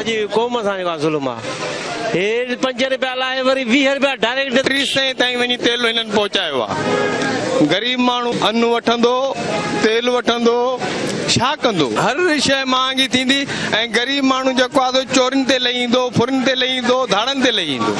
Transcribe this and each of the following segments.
सॼी क़ौम सां जेको ज़ुल्म आहे। हे 5 रुपया लाइ वरी 20 रुपया डायरेक्ट 30 ताईं वञी तेल हिननि पहुचायो आहे। ग़रीब माण्हू अन्न वठंदो, तेल वठंदो, छा कंदो? हर शइ महांगी थींदी ऐं ग़रीब माण्हू जेको आहे चोरियुनि ते लही ईंदो, फुरियुनि ते लही ईंदो, धाड़नि ते लही ईंदो।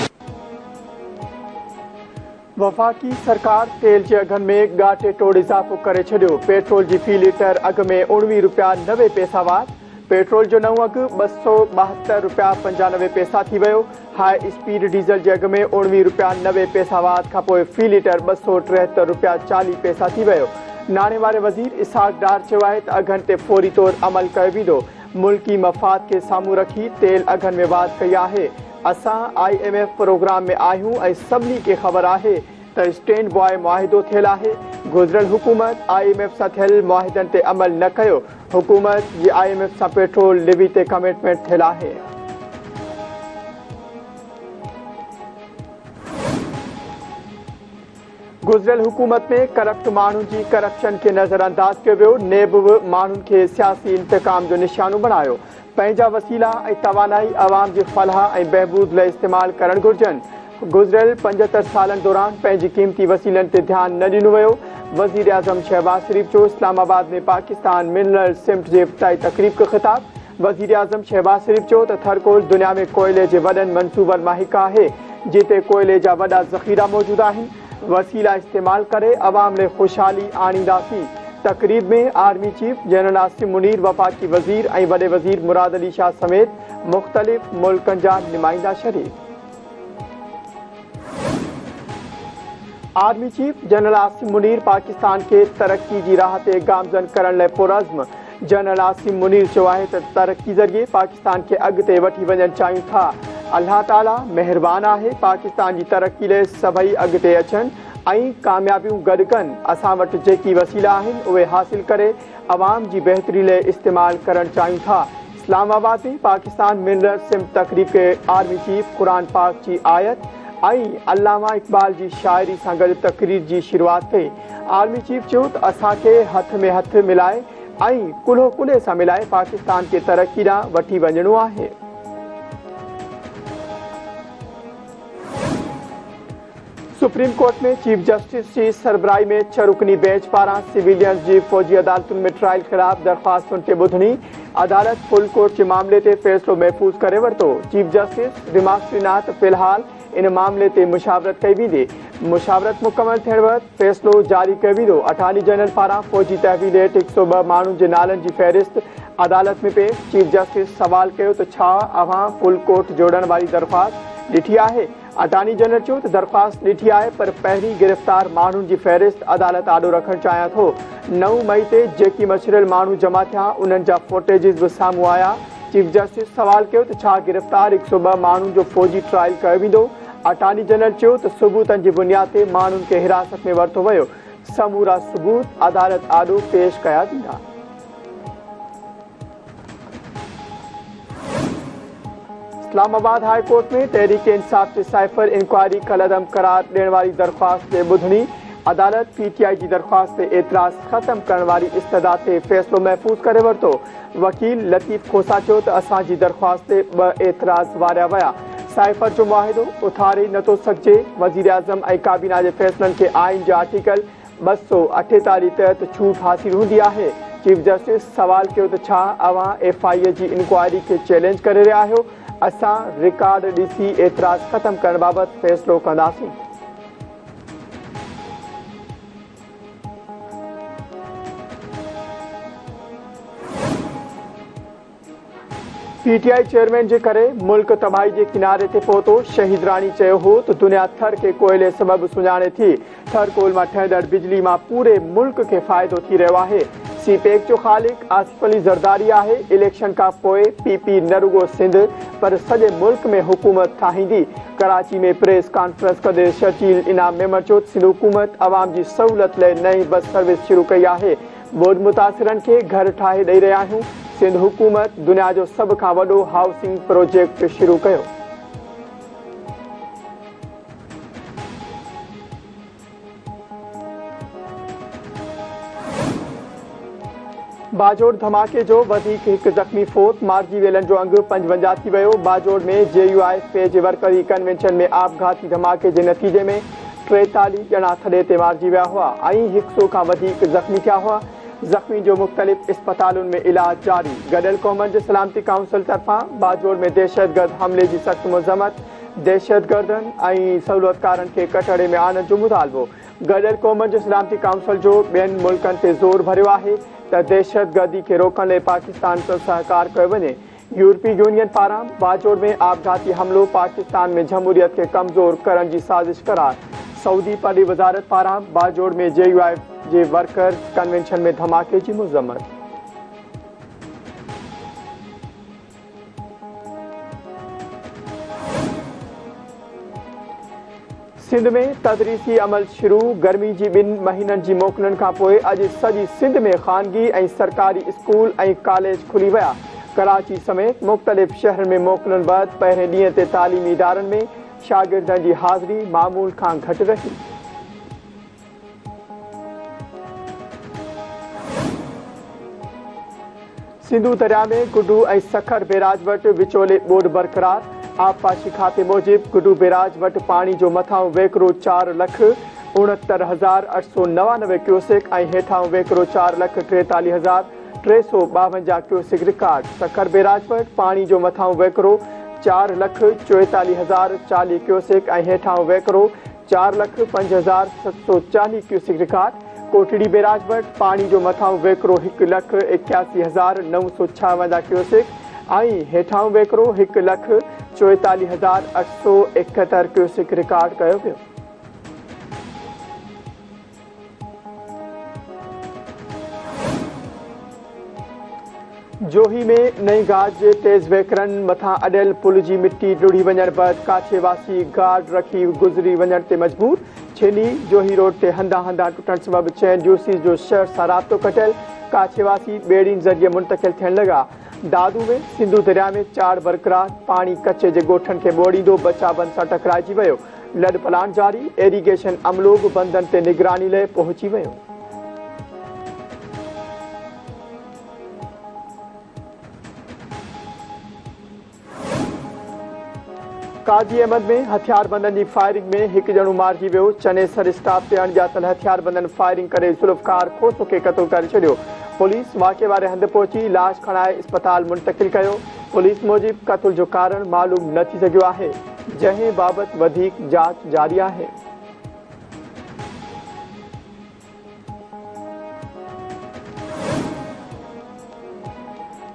वफ़ाक़ी सरकार तेल जे अघनि में ॻाटे टोड़ इज़ाफ़ो करे छॾियो। पेट्रोल जी फ़ी लीटर अघ में 19 रुपया 90 पैसा वाध। पेट्रोल जो नओं अघु 272 रुपया 95 पैसा थी वियो। हाई स्पीड डीज़ल जे अघ में 19 रुपया 90 पैसा वाध खां पोइ फ़ी लीटर 273 रुपया 40 पैसा थी वियो। नाणे वारे वज़ीर इसहाक डार चयो आहे त अघनि ते फौरी तौर अमल कयो वेंदो। मुल्की मफ़ाद खे साम्हूं रखी तेल अघनि में वाध कई आहे। असां IMF प्रोग्राम में आहियूं ऐं सभिनी खे ख़बर आहे त स्टैंड बॉय मुआहिदो थियल आहे। गुज़िरियल हुकूमत IMF सां थियल मुआहिदनि ते अमल न कयो। हुकूमत जी IMF सां पेट्रोल लिवी ते कमिटमेंट थियल आहे। गुज़िरियल हुकूमत में करप्ट माण्हुनि जी करप्शन खे नज़रअंदाज कयो वियो। नेब बि माण्हुनि खे सियासी इंतकाम जो निशानो बणायो। पंहिंजा वसीला ऐं तवानाई अवाम जे फलाह ऐं बहबूद लाइ इस्तेमालु करणु घुर्जनि। गुज़िरियल 75 सालनि दौरान पंहिंजी क़ीमती वसीलनि ते ध्यानु न ॾिनो वियो। वज़ीर आज़म शहबाज शरीफ़ जो इस्लामाबाद में पाकिस्तान मिनरल सिमट जे इफ़्ताही तक़रीब खे ख़िताब। वज़ीर आज़म शहबाज शरीफ़ चयो त थरकोल दुनिया में कोयले जे वॾनि मंसूबनि मां हिकु आहे जिते कोयले जा वॾा ज़ख़ीरा मौजूदु आहिनि। वसीला इस्तेमालु करे अवाम लाइ ख़ुशहाली आणींदासीं। तक़रीब में army chief general Asim Munir, वफ़ाक़ी वज़ीर ऐं वॾे वज़ीर मुराद अली शाह समेत मुख़्तलिफ़ मुल्कनि जा नुमाइंदा शरीक। Army chief general Asim Munir Pakistan खे तरक्की जी राह ते गामज़न करण लाइ पुरअज़्म। जनरल आसिम मुनीर चयो आहे त तरक्की ज़रिए पाकिस्तान खे अॻिते वठी वञणु चाहियूं था। अल्लाह ताला महिरबान आहे। पाकिस्तान जी तरक्की लाइ सभई अॻिते अचनि ऐं कामयाबियूं गॾु कनि। असां वटि जेकी वसीला आहिनि उहे हासिल करे अवाम जी बहितरी लाइ इस्तेमालु करणु चाहियूं था। इस्लामाबाद में पाकिस्तान मिनरल सिमट तक़रीब खे आर्मी चीफ क़ुरान पाक जी आयत ऐं अल्लामा इक़बाल जी शाइरी सां गॾु तक़रीर जी शुरूआति कई। आर्मी चीफ चयो त असांखे हथ में हथ मिलाए ऐं कुल्हो कुल्हे सां मिलाए पाकिस्तान खे तरक्की ॾांहुं वठी वञिणो आहे। सुप्रीम कोर्ट में चीफ जस्टिस जी सरबराही में 6 रुकनी बेंच पारां सिविलियंस जी फ़ौजी अदालतुनि में ट्रायल ख़िलाफ़ दरख़्वास्तुनि ते ॿुधणी। अदालत फुल कोर्ट जे मामले ते फ़ैसिलो महफ़ूज़ करे वरितो। चीफ जस्टिस रिमास्ट्रीनाथ फ़िलहाल इन मामले ते मुशावरत कई वेंदी। मुशावरत मुकमल थियण वक़्तु फ़ैसिलो जारी कयो वेंदो। अटॉर्नी जनरल पारां फ़ौजी तहवील हेठि 102 माण्हुनि जे नालनि जी फ़हरिस्त अदालत में पेश। चीफ जस्टिस सवाल कयो त छा अव्हां फुल कोर्ट जोड़ण वारी दरख़्वास्त ॾिठी आहे? अटॉर्नी जनरल चयो त दरख़्वास्त ॾिठी आहे पर पहिरीं गिरफ़्तार माण्हुनि जी फ़हरिस्त अदालत आॾो रखणु चाहियां थो। 9 मई ते जेकी मछरियल माण्हू जमा थिया उन्हनि जा फुटेजिस बि साम्हूं आया। चीफ जस्टिस सवाल कयो त छा गिरफ़्तार 102 माण्हुनि जो फ़ौजी ट्रायल कयो वेंदो? अटॉर्नी जनरल चयो त सबूतनि जी बुनियाद ते माण्हुनि खे हिरासत में वरितो वियो। समूरा सबूत अदालत आॾो पेश कया वेंदा। इस्लामाबाद हाई कोर्ट में तहरीक इंसाफ जे साइफर इंक्वायरी कलअदम करार ॾियण वारी दरख़्वास्त ते ॿुधणी। अदालत PTI जी दरख़्वास्त ते एतिराज़ ख़तम करण वारी इस्तदा ते फ़ैसिलो महफ़ूज़ करे वरितो। वकील लतीफ़ खोसा चयो त असांजी दरख़्वास्त ते 2 एतिराज़ वारिया विया। साइफर जो मुआहिदो उथारे नथो सघिजे। वज़ीर आज़म ऐं काबीना जे फ़ैसिलनि खे आइन जे आर्टिकल 248 तहत छूट हासिल हूंदी आहे। चीफ जस्टिस सवाल कयो त छा अव्हां FIA जी इंक्वायरी खे चैलेंज करे रहिया आहियो? असां रिकॉर्ड ॾिसी एतिराज़ ख़तम करण बाबति फ़ैसिलो कंदासीं। PTI चेयरमैन जे करे मुल्क तबाही जे किनारे ते पहुतो। शहीद राणी चयो हो त दुनिया थर खे कोयले सबबु सुञाणे थी। थर कोल मां ठहंदड़ बिजली मां पूरे मुल्क खे फ़ाइदो थी रहियो आहे। CPEC जो ख़ालिक आसिफ अली ज़रदारी आहे। इलेक्शन खां पोइ PP न रुगो सिंध पर सॼे मुल्क में हुकूमत ठाहींदी। कराची में प्रेस कॉन्फ्रेंस कंदे शर्जील इनाम मेमर चयो त सिंध हुकूमत अवाम जी सहूलियत लाइ नई बस सर्विस शुरू कई आहे। बोर्ड मुतासिरनि खे घर ठाहे ॾेई रहिया आहियूं। सिंध हुकूमत दुनिया जो सभ खां वॾो हाउसिंग प्रोजेक्ट शुरू कयो। बाजोड़ धमाके जो वधीक हिक ज़ख़्मी फोत मारिजी वेलनि जो अंग 55 थी वियो। बाजोड़ में JUIFA जे वर्करी कन्वेंशन में आपघाती धमाके के नतीजे में 43 ॼणा थॾे ते मारिजी विया हुआ ऐं 100 खां वधीक ज़ख़्मी थिया हुआ। ज़ख़्मी जो मुख़्तलिफ़ अस्पतालुनि में इलाज जारी। गॾियल क़ौमनि जे सलामती काउंसिल तरफ़ां बाजोड़ में दहशतगर्द हमले जी सख़्त मज़म्मत। दहशतगर्दनि ऐं सहूलियतकारनि खे कटड़े में आणण जो मुतालबो। गॾियल क़ौमनि जे सलामती काउंसिल जो ॿियनि मुल्कनि ते ज़ोर भरियो आहे त दहशतगर्दी खे रोकण लाइ पाकिस्तान सां सहकार कयो वञे। यूरोपीय यूनियन पारां बाजोड़ में आपघाती हमलो पाकिस्तान में जमहूरियत खे कमज़ोर करण जी साज़िश करार। सऊदी परली वज़ारत पारां बाजोड़ में JUIFA जे वर्कर कन्वेंशन में धमाके की मज़म्मत। सिंध में तदरीसी अमल शुरू। गर्मी जी 2 महीननि जी मोकलनि खां पोइ अॼु सॼी सिंध में ख़ानगी ऐं सरकारी स्कूल ऐं कॉलेज खुली विया। कराची समेत मुख़्तलिफ़ शहरनि में मोकलनि बैदि पहिरें ॾींहं ते तालीमी इदारनि में शागिर्दनि जी हाज़िरी मामूल खां घटि रही। सिंधु दरिया में गुडू ऐं सखर बैराज वटि विचोले ॿोॾ बरक़रार। आबपाशी खाते मूजिब गुडू बैराज वटि पाणी जो मथां वेकिरो 4,69,899 क्यूसेक ऐं हेठां वेकिरो 4,43,352 क्यूसेक रिकॉर्ड। सखर बैराज वटि पाणी जो मथां वेकिरो 4,44,040 क्यूसेक ऐं हेठां वेकिरो 4,05,740 क्यूसेक रिकॉर्ड। कोटड़ी बैराज वटि पाणी जो मथां वेकिरो 1,81,956 क्यूसेक ऐं हेठां वेकिरो 1,44,871 क्यूसेक रिकॉर्ड कयो वियो। जोही में नई घाट जे तेज़ वेकरनि मथां अॾियल पुल जी मिट्टी लुढ़ी वञण बैदि काछेवासी गार्ड रखी गुज़री वञण ते मजबूर। छेली जोही रोड ते हंधा हंधा टुटण सबबि चैन जूसीस जो शहर सां राब्तो कटियल। काछेवासी ॿेड़ियुनि ज़रिए मुंतक़िल थियण लॻा। दादू में सिंधु दरिया में चाड़ बरक़रार। पाणी कच्चे जे ॻोठनि खे ॿोड़ींदो बचाबनि सां टकराइजी वियो। लॾ पलाण जारी। एरीगेशन अमलो बि बंदनि ते निगरानी लाइ पहुची वियो। काजी अहमद में हथियारबंदनि जी फायरिंग में 1 ॼणो मारिजी वियो। चनेसर स्टाफ ते अणॼातल हथियारबंदनि फायरिंग करे ज़ुल्फ़कार खोसो खे क़त्ल करे छॾियो। पुलिस वाक़े वारे हंधि पहुची लाश खणाए अस्पताल मुंतक़िल कयो। पुलिस मूजिब क़त्ल जो कारण मालूम न थी सघियो आहे, जंहिं बाबति वधीक जांच जारी आहे।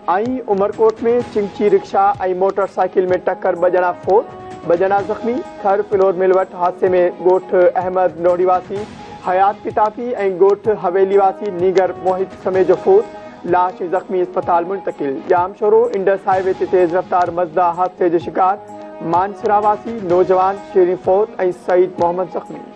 ऐं उमरकोट में चिंची रिक्शा ऐं मोटरसाइकिल में टक्कर 2 ॼणा फोत, 2 ॼणा ज़ख़्मी। खर फिलोर मिल वटि हादसे में ॻोठ अहमद नोड़ीवासी हयात पिताफी ऐं ॻोठ हवेली वासी नीगर मोहित समेत जो फोत। लाश ज़ख़्मी अस्पताल मुंतक़िल। जाम शोरो इंडस हाईवे ते तेज़ रफ़्तार मज़दा हादसे जो शिकार। मानसरा वासी नौजवान शेरी फोत ऐं सईद मोहम्मद ज़ख़्मी।